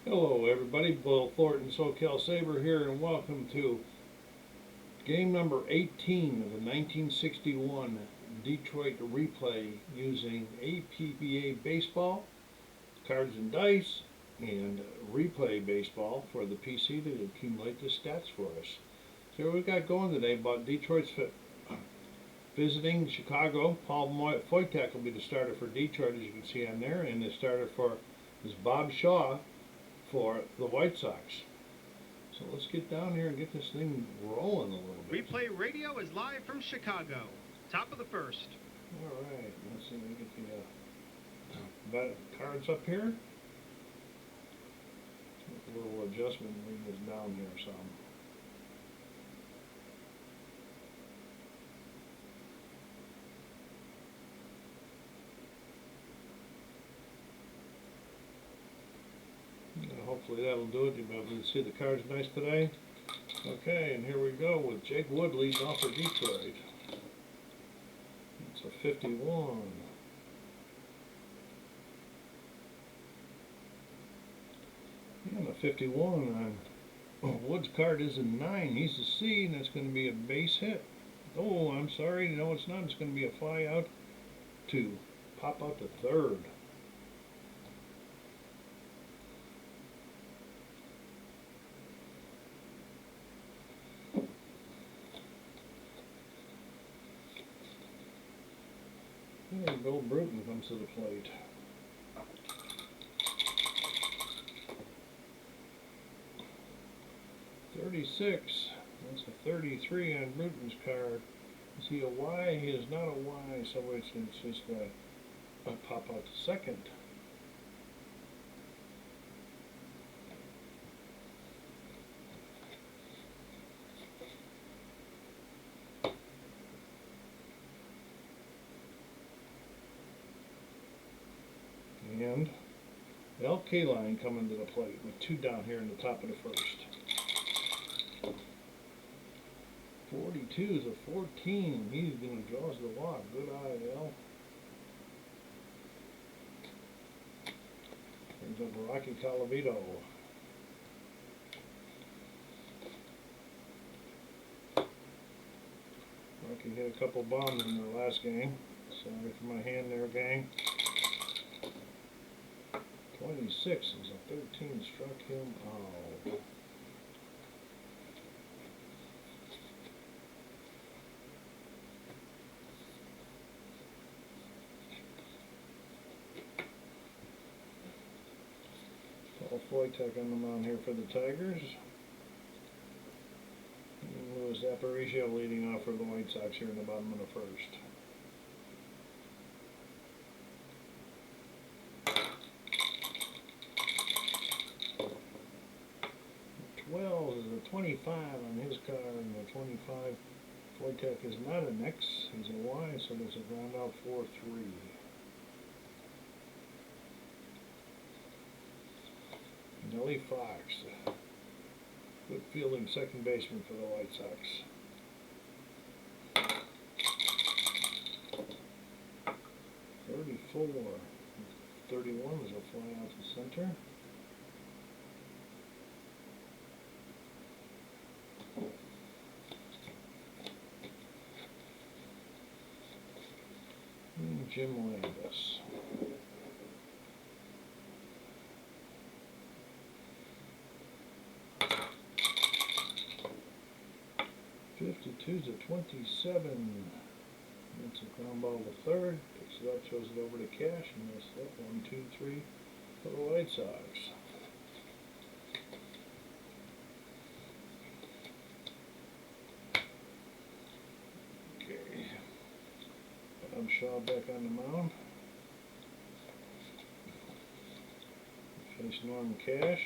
Hello everybody, Bill Thornton, SoCal Saber here, and welcome to game number 18 of the 1961 Detroit replay using APBA baseball, cards and dice, and replay baseball for the PC to accumulate the stats for us. So what we got going today about Detroit's visiting Chicago. Paul Foytek will be the starter for Detroit, as you can see on there, and the starter for is Bob Shaw for the White Sox. So let's get down here and get this thing rolling a little bit. Replay Radio is live from Chicago. Top of the first. All right, let's see if we get the cards up here. A little adjustment, bring this down here some. Hopefully that'll do it. You'll be able to see the cards nice today. Okay, and here we go with Jake Wood leading off for Detroit. It's a 51. And a 51 on Wood's card is a 9. He's a C, and that's going to be a base hit. Oh, I'm sorry. No, it's not. It's going to be a fly out to pop out to third. And Bill Bruton comes to the plate. .36. That's a 33 on Bruton's card. Is he a Y? He is not a Y, so it's just a pop out to second. And L. K-Line coming to the plate with 2 down here in the top of the first. 42 is a 14. He's going to draws the walk. Good eye, L. Brings up Rocky Colavito. Rocky hit a couple bombs in the last game. Sorry for my hand there, gang. 26 is a 13, struck him out. Paul Foytek on the mound here for the Tigers. And Louis Aparicio leading off for the White Sox here in the bottom of the first. 12 is a 25 on his card, and the 25 Foytek is not an X, he's a Y, so there's a ground out 4-3. Nellie Fox, good fielding second baseman for the White Sox. 34, 31 is a fly out to center. Jim Landis. .52's a 27. It's a ground ball to third. Picks it up, throws it over to Cash, and that's that 1, 2, 3 for the White Sox. Bob Shaw back on the mound. Face Norm Cash.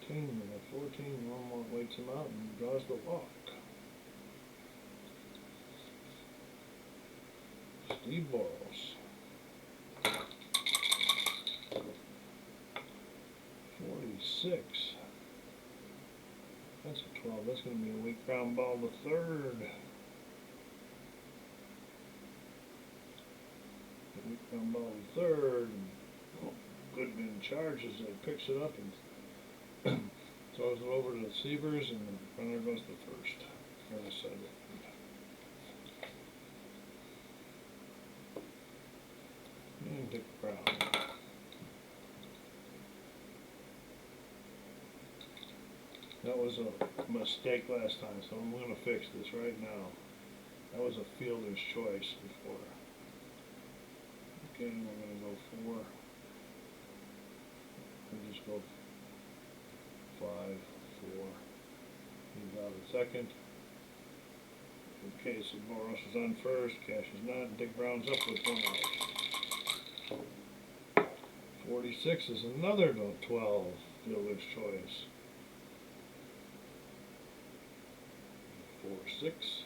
And a 14, Norm waits him out and draws the walk. Steve Boros. 46. That's a 12. That's going to be a weak ground ball to third. Come ball in third. Goodman charges it, picks it up, and throws it over to the Sievers, and the runner goes to first. Or the second. And Dick Brown. That was a mistake last time, so I'm going to fix this right now. That was a fielder's choice before. Okay, we're going to go 4. We'll just go 5, 4. He's out at second. Okay, so Boros is on first. Cash is not. Dick Brown's up with 1 out. 46 is another 12 fielder's choice. 4, 6.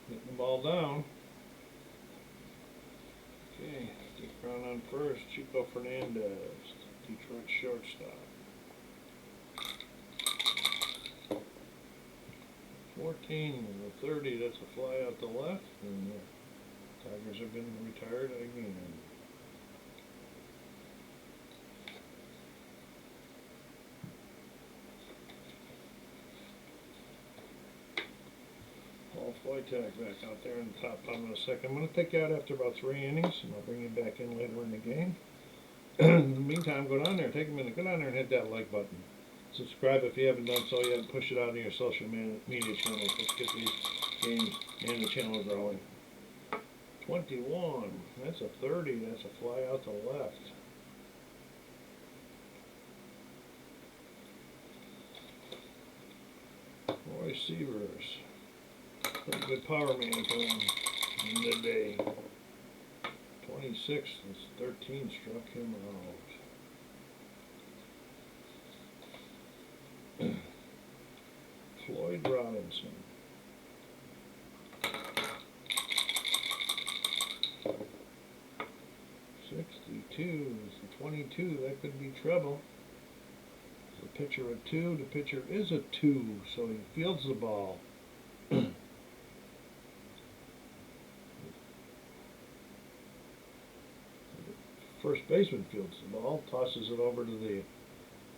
Hitting the ball down. Okay, Dick Brown on first. Chico Fernandez, Detroit shortstop. 14 and the 30. That's a fly out the left, and the Tigers have been retired again. Paul Foytak back out there in the top bottom of the second. I'm going to take you out after about 3 innings, and I'll bring you back in later in the game. In the meantime, go down there, take a minute, go down there and hit that like button. Subscribe if you haven't done so yet. Push it out on your social media channels. Let's get these games and the channel growing. 21. That's a 30. That's a fly out to left. Roy Sievers. Pretty good power man for him in the day. 26. That's 13 struck him out. Floyd Robinson. 62 is the 22. That could be trouble. The pitcher a 2. The pitcher is a 2, so he fields the ball. First baseman fields the ball, tosses it over to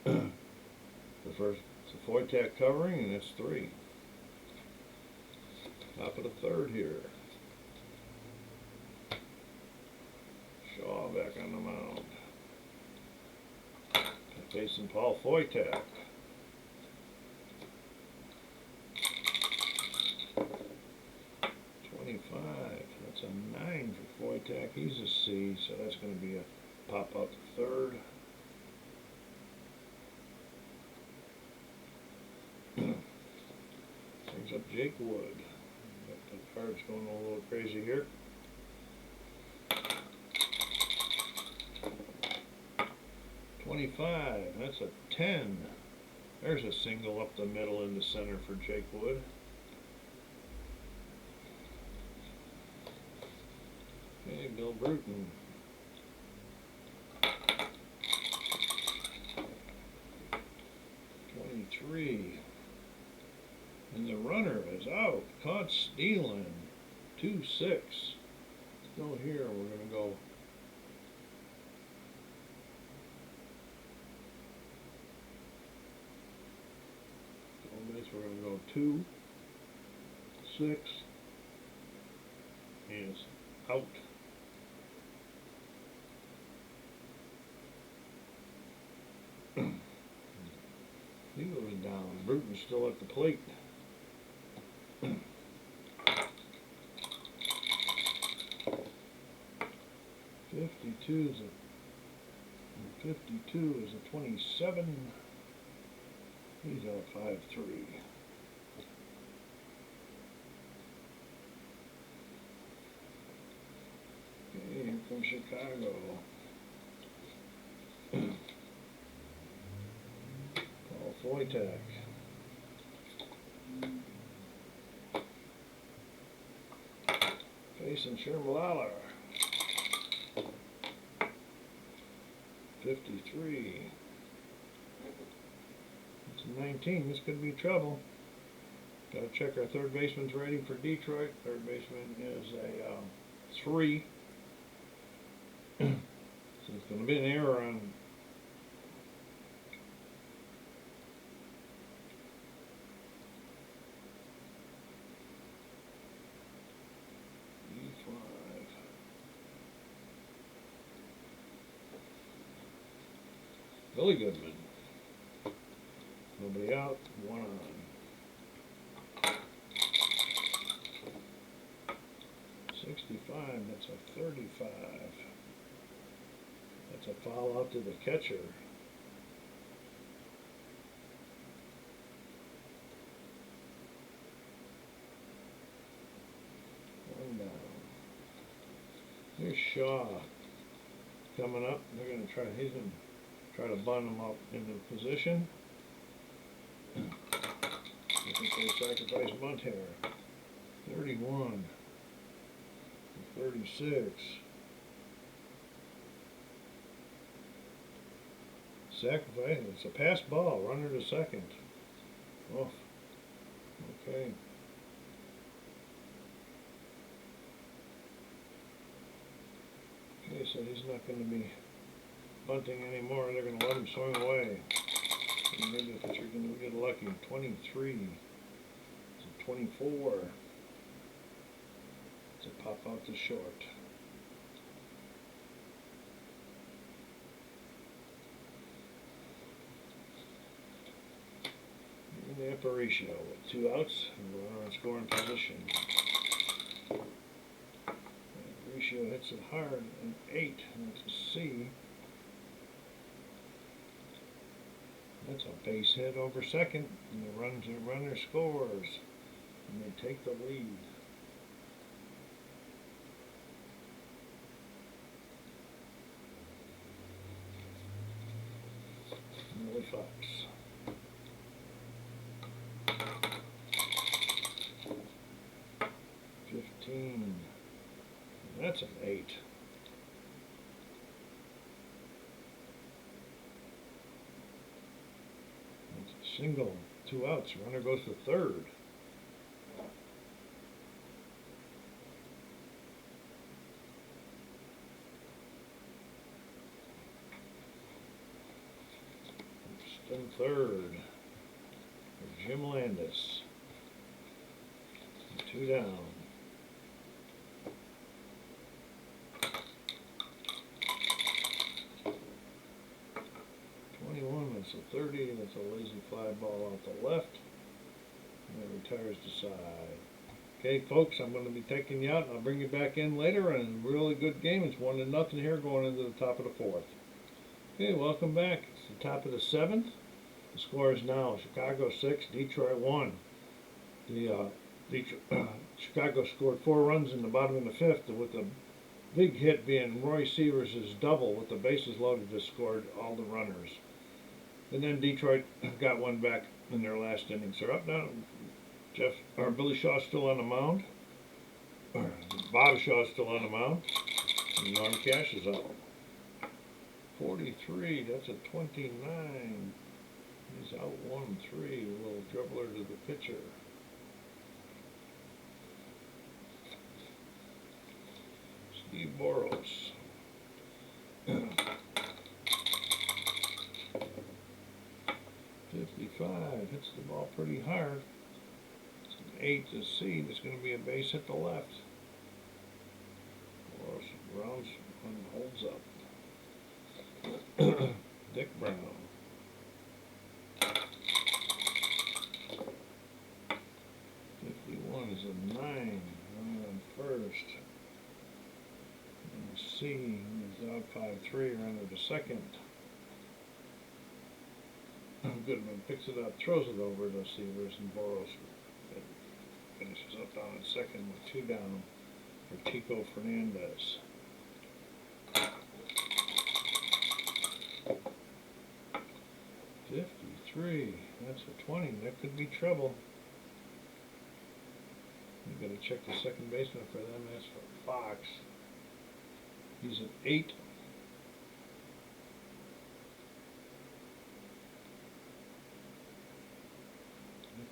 the first. It's a Foytak covering, and it's 3. Top of the third here. Shaw back on the mound. Facing Paul Foytak. That's a 9 for Foytak. He's a C, so that's going to be a pop out to third. Brings up Jake Wood. Got the cards going a little crazy here. .25. That's a 10. There's a single up the middle in the center for Jake Wood. Okay, Bill Bruton. 23. And the runner is out. Caught stealing. 2-6. Still here. We're going to go. We're going to go 2, 6. He is out. He goes down. Bruton's still at the plate. 52 is a 27. He's out 5-3. Okay, here comes Chicago. Paul Foytak. Facing Sherman 53. 19. This could be trouble. Gotta check our third baseman's rating for Detroit. Third baseman is a 3. So it's going to be an error on E5. Billy Goodman. Nobody out, 1 on. 65, that's a 35. That's a foul out to the catcher. One down. Here's Shaw coming up. They're going to try. He's going to try to bunt him up into position. Looking for a sacrifice bunt here. 31. 36. Sacrifice. It's a pass ball. Runner to second. Off. Okay. Okay, so he's not going to be bunting anymore. They're going to let him swing away. And maybe the pitcher can get lucky. 23. It's a 24. It's a pop out to short. And the APBA with 2 outs and runner in scoring position. APBA hits it hard, an 8, and that's a C. That's a base hit over second, and the runner scores, and they take the lead. Millie Fox. That's an 8. That's a single, 2 outs. Runner goes to third. In third for Jim Landis. 2 down. That's a 30, that's a lazy fly ball out the left. And it retires to side. Okay, folks, I'm going to be taking you out, and I'll bring you back in later. And a really good game. It's 1-0 here going into the top of the 4th. Okay, welcome back. It's the top of the 7th. The score is now Chicago 6, Detroit 1. Chicago scored 4 runs in the bottom of the 5th, with the big hit being Roy Severs' double with the bases loaded that scored all the runners. And then Detroit got one back in their last innings. They're up now. Billy Shaw's still on the mound. Bob Shaw's still on the mound. And Norm Cash is up. 43, that's a 29. He's out 1-3. A little dribbler to the pitcher. Steve Boros. 55, hits the ball pretty hard. It's an 8 to C. There's going to be a base hit to left. Boros rounds and holds up. Dick Brown. 51 is a 9. Running on first. And C is out 5-3. Runner to second. Goodman picks it up, throws it over to Severs, and Boros finishes up down at second with 2 down for Chico Fernandez. 53, that's a 20. That could be trouble. You gotta check the second baseman for them. That's for Fox. He's at 8.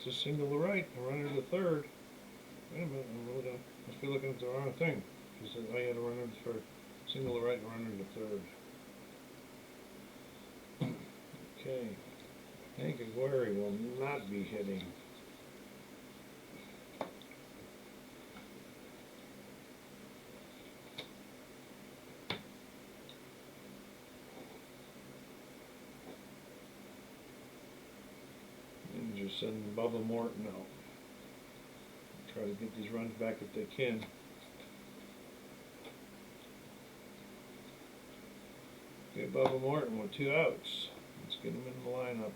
It's a single to right, a runner to third. Wait a minute, must be looking at the wrong thing. He said I had a runner to third. Single to right, a runner to third. Okay. Hank Aguirre will not be hitting. And just send Bubba Morton out. Try to get these runs back if they can. Okay, Bubba Morton with 2 outs. Let's get him in the lineup.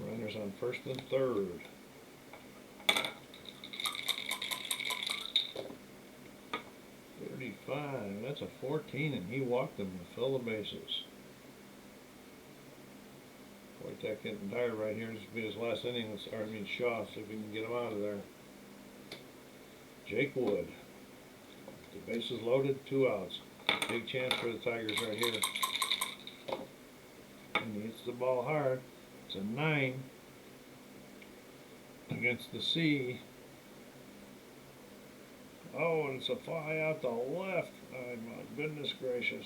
Runners on first and third. .35, that's a 14, and he walked them to fill the bases. Wojtek getting tired right here. This will be his last inning. Shaw, see if we can get him out of there. Jake Wood. The bases loaded, 2 outs. Big chance for the Tigers right here. And he hits the ball hard. It's a 9 against the C. Oh, and it's a fly out the left. Oh, my goodness gracious.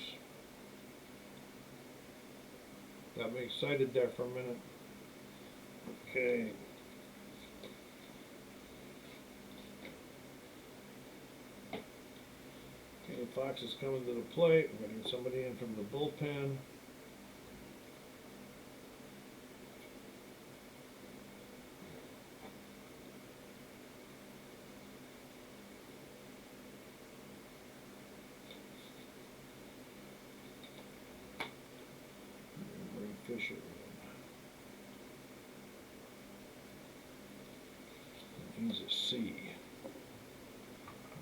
Got me excited there for a minute. Okay. Okay, Fox is coming to the plate. We're getting somebody in from the bullpen. Fisher. He's a C.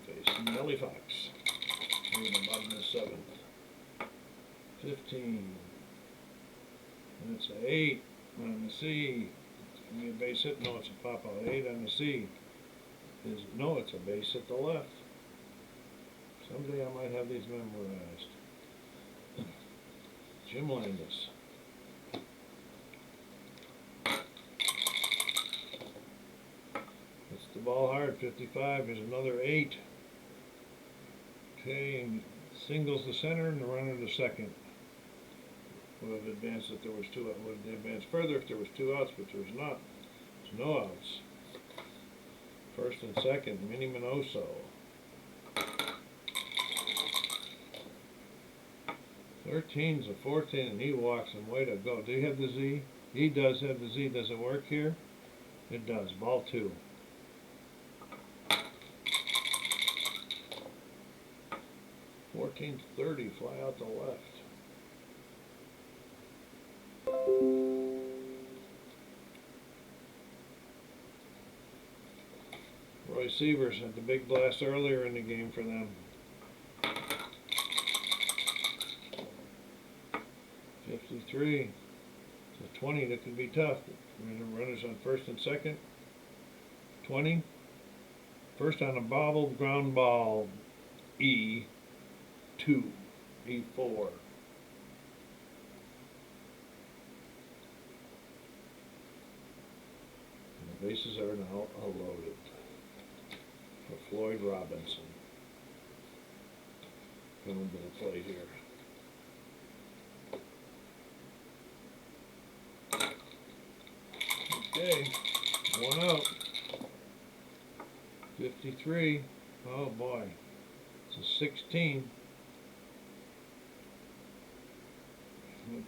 Facing Nellie Fox. Here in the bottom of the 7th. 15. And it's an 8 on the C. It's going to be a base hit. No, it's a pop out. 8 on the C. No, it's a base hit to left. Someday I might have these memorized. Jim Landis. The ball hard, 55, here's another 8. Okay, and singles to center and the runner to second. Would have advanced if there was 2 outs. Would have advanced further if there was 2 outs, but there's not. There's no outs. First and second, Minnie Minoso. 13's a 14 and he walks him. Way to go. Do you have the Z? He does have the Z. Does it work here? It does. Ball 2. 14-30, fly out the left. Roy Sievers had the big blast earlier in the game for them. 53. It's a 20, that could be tough. Runners on first and second. 20. First on a bobbled ground ball. E2, E4. And the bases are now loaded for Floyd Robinson. Coming to the plate here. Okay, 1 out. 53. Oh boy. It's a 16.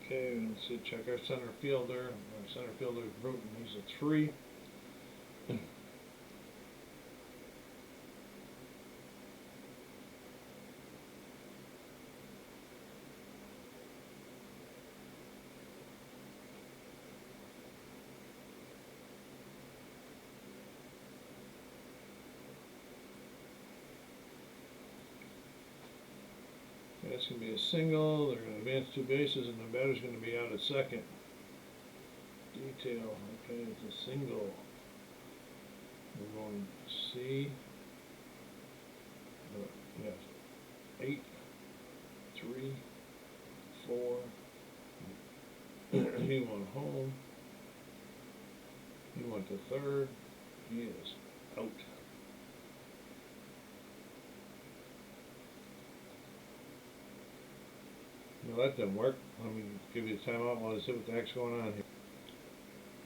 Okay, let's see, check our center fielder. Our center fielder is Bruton. He's a 3. That's going to be a single. They're going to advance 2 bases, and the batter's going to be out at second. Detail. Okay, it's a single. We're going C. Yes. 8, 3, 4. He went home. He went to third. He is out. No, that didn't work. Let me give you a timeout while I see what the heck's going on here.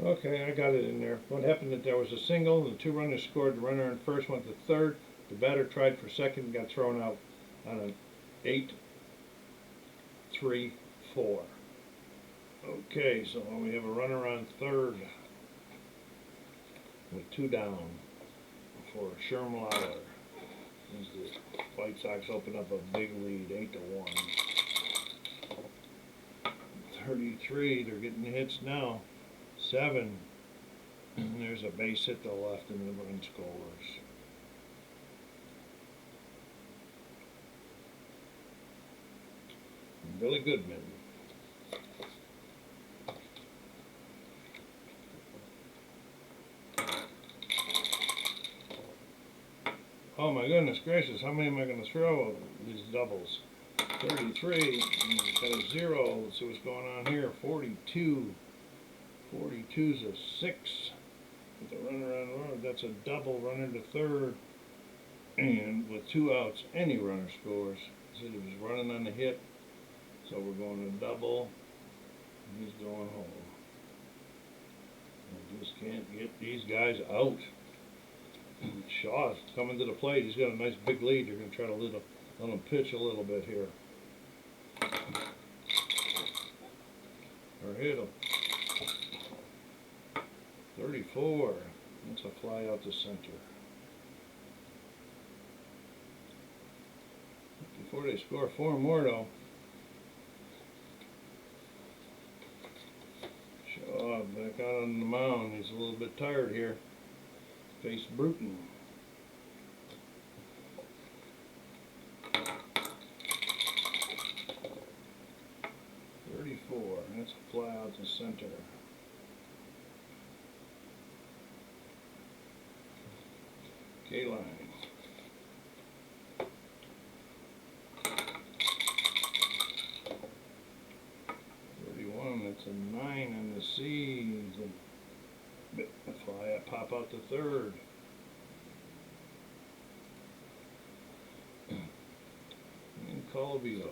Okay, I got it in there. What happened that there was a single and the two runners scored. The runner in first went to third. The batter tried for second and got thrown out on an 8-3-4. Okay, so we have a runner on third with two down for Shermlauer. As the White Sox open up a big lead, 8-1. 33, they're getting the hits now. 7, and there's a base hit to the left and the run scores. Billy Goodman. Oh my goodness gracious, how many am I going to throw? These doubles. 33, got a 0. Let's see what's going on here. 42. 42's a 6. With the runner on road, that's a double. Runner to third. And with 2 outs, any runner scores. See, he was running on the hit. So we're going to double. And he's going home. I just can't get these guys out. Shaw's coming to the plate. He's got a nice big lead. You're going to try to let him pitch a little bit here. Or hit him. 34. That's a fly out to center. Before they score 4 more though. Shaw back out on the mound. He's a little bit tired here. Face Bruton. 34. That's a fly out to center. K-line. 31. That's a 9 on the C's. A fly pop out to third. And Colvio.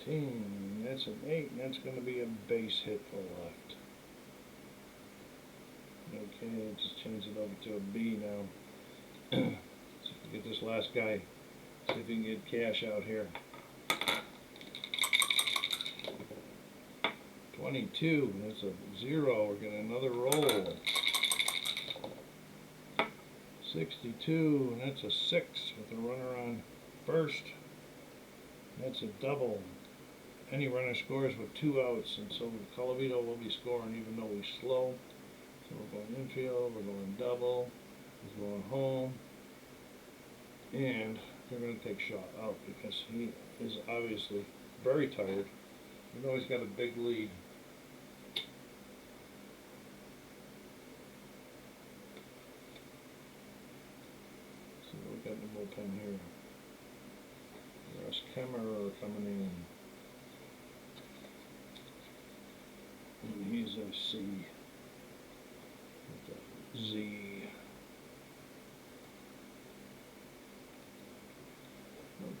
15, that's an 8, and that's going to be a base hit for left. Okay, just change it over to a B now. See if we get this last guy, see if we can get cash out here. 22, that's a 0, we're getting another roll. 62, and that's a 6 with a runner on first. That's a double. Any runner scores with 2 outs, and so Colavito will be scoring even though he's slow. So we're going infield, we're going double, he's going home, and they're going to take Shaw out because he is obviously very tired. You know he's got a big lead. So we got the bullpen here. Russ Kemmerer coming in. And he's a C. With a Z.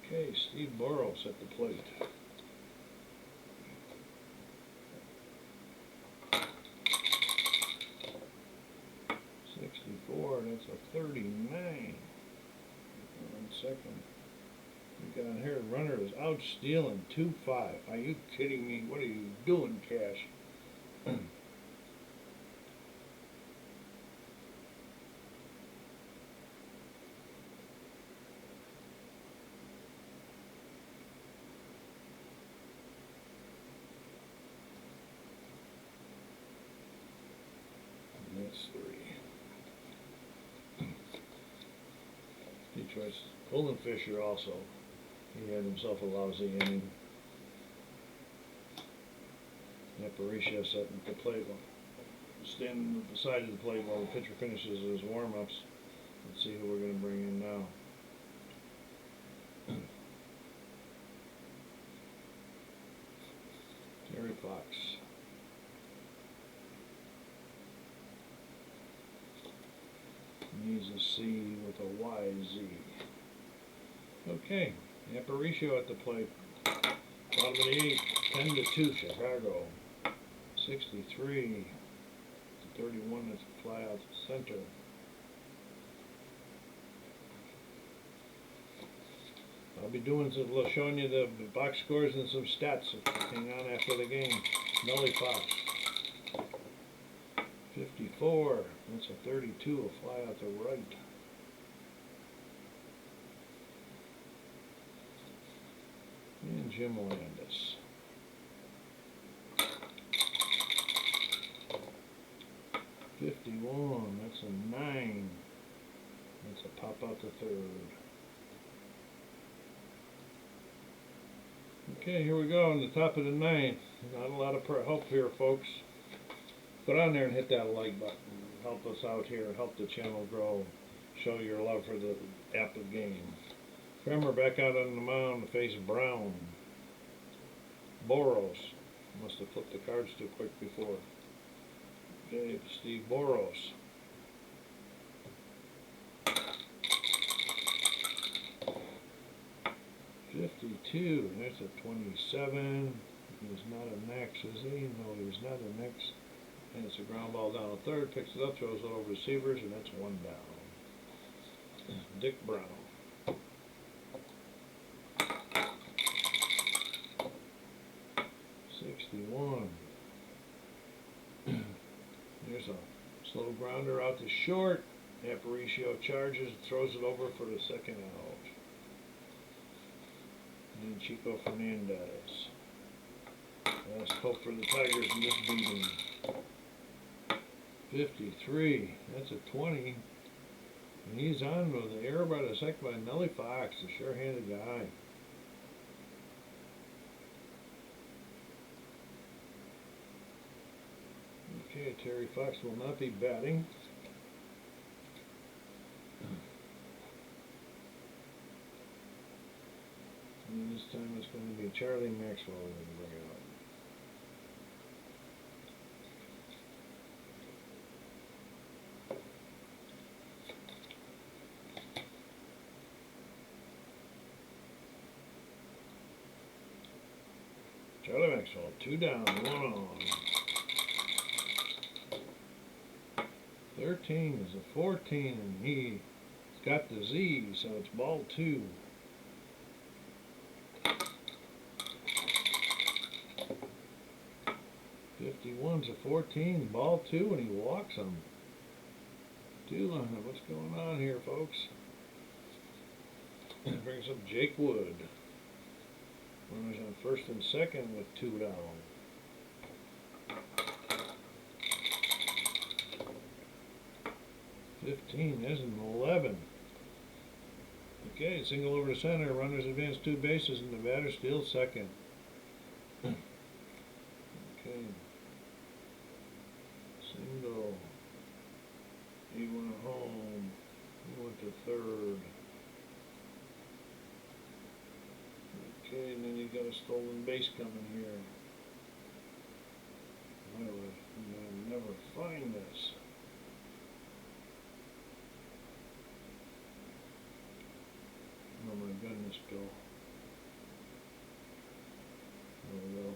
Okay, Steve Boros at the plate. That's a 39. 1 second. We got here, runner is out stealing 2-5. Are you kidding me? What are you doing, Cash? That's 3. Detroit's pulling Fisher also. He had himself a lousy inning. Aparicio sitting at the plate, standing at the side of the plate while the pitcher finishes his warm-ups. Let's see who we're going to bring in now. Terry Fox. Needs a C with a YZ. Okay, Aparicio at the plate. Bottom of the eighth, 10-2, Chicago. 63 to 31, that's a fly out to center. I'll be doing some, showing you the box scores and some stats. Hang on after the game. Nelly Fox. 54, that's a 32, a fly out to right. And Jim Landis. 51, that's a 9. That's a pop out to third. Okay, here we go on the top of the ninth. Not a lot of help here, folks. Get on there and hit that like button. Help us out here. Help the channel grow. Show your love for the APBA game. Kramer back out on the mound to face Brown. Boros. Must have flipped the cards too quick before. Okay, Steve Boros. $52. That's a 27. He's not a next, is he? No, he's not a next. And it's a ground ball down to third. Picks it up, throws it over receivers, and that's one down. Dick Brown. $61. There's a slow grounder out to short. Aparicio charges, throws it over for the second out. And Chico Fernandez. Last hope for the Tigers in this beating. 53. That's a 20. And he's on with the error by the second by Nelly Fox, a sure-handed guy. Okay, Terry Fox will not be batting. And this time it's going to be Charlie Maxwell we're going to bring out. Charlie Maxwell, 2 down, 1 on. 13 is a 14, and he's got the Z, so it's ball 2. $51's a 14, ball 2, and he walks him. What's going on here, folks? Brings up Jake Wood. Runners on first and second with 2 down. $15, there's an 11. Okay, single over to center. Runners advance 2 bases, and the batter steals second. Okay. Single. He went home. He went to third. Okay, and then you got a stolen base coming here. I'll never find this. Oh my goodness, Bill. There we go.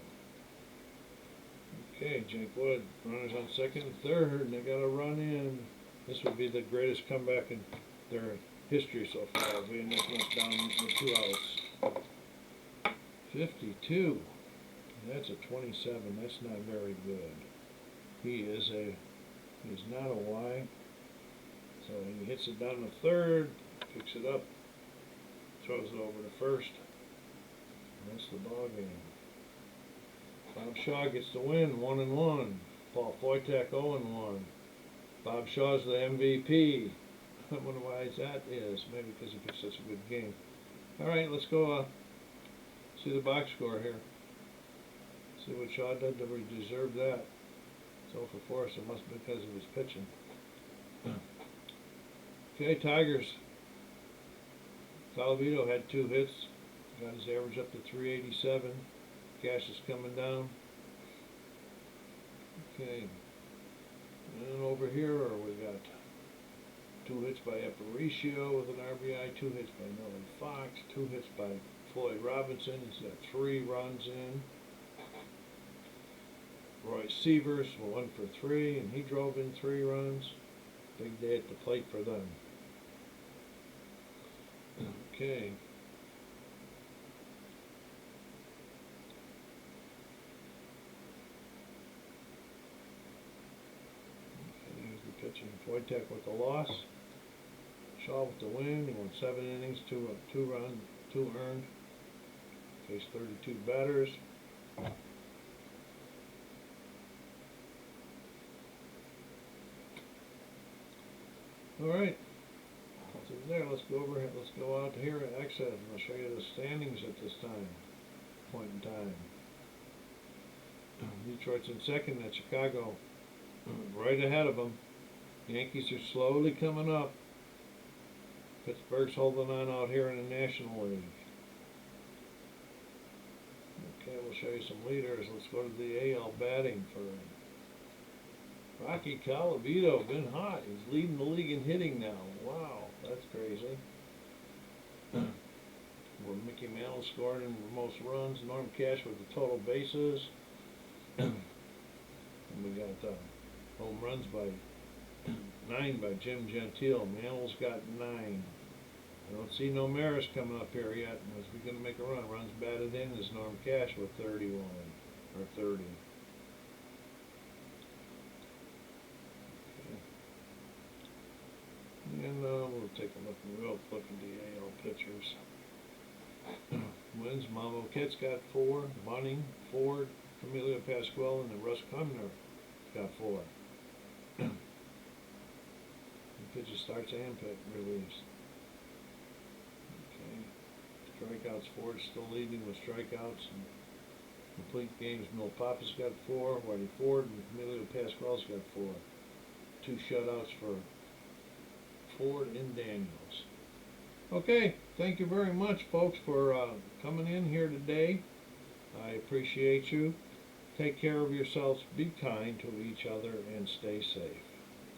Okay, Jake Wood, runners on second and third, and they got a run in. This would be the greatest comeback in their history so far, being this much down with 2 outs. 52. That's a 27. That's not very good. He's not a Y. So he hits it down to third, picks it up, throws it over to first. And that's the ball game. Bob Shaw gets the win, 1-1. Paul Foytak 0-1. Bob Shaw's the MVP. I wonder why that is. Maybe because he pitched such a good game. All right, let's go see the box score here. See what Shaw did to deserve that. It's 0 for 4, so it must be because of his pitching. Okay, Tigers. Calavito had 2 hits. Got his average up to 387. Cash is coming down. Okay. And over here we got 2 hits by Aparicio with an RBI, 2 hits by Nellie Fox, 2 hits by Floyd Robinson. He's got 3 runs in. Roy Sievers, 1 for 3, and he drove in 3 runs. Big day at the plate for them. Okay. Here's the pitching. Wojtek with the loss. Shaw with the win. He won 7 innings, 2 earned. Faced 32 batters. All right. Nothing there. Let's go over here. Let's go out here at Access, and I'll show you the standings at this point in time. Detroit's in second, at Chicago right ahead of them. Yankees are slowly coming up. Pittsburgh's holding on out here in the National League. Okay, we'll show you some leaders. Let's go to the AL batting for Rocky Calavito. Been hot. He's leading the league in hitting now. Wow, that's crazy. Where Mickey Mantle scored in the most runs. Norm Cash with the total bases. And we got home runs by 9 by Jim Gentile. Mantle's got 9. I don't see no Maris coming up here yet. Unless we're going to make a run. Runs batted in is Norm Cash with 31 or 30. And we'll take a real look at the AL pitchers. Wins, Mamo Kit's got 4, Bunning, Ford, Camilo Pascual, and then Russ Cumner got 4. The pitcher starts and relieves. Okay. Strikeouts, Ford's still leading with strikeouts. And complete games, Mil Papa's got 4, Whitey Ford and Camilo Pascual's got 4. 2 shutouts for Ford and Daniels. Okay, thank you very much, folks, for coming in here today. I appreciate you. Take care of yourselves, be kind to each other, and stay safe.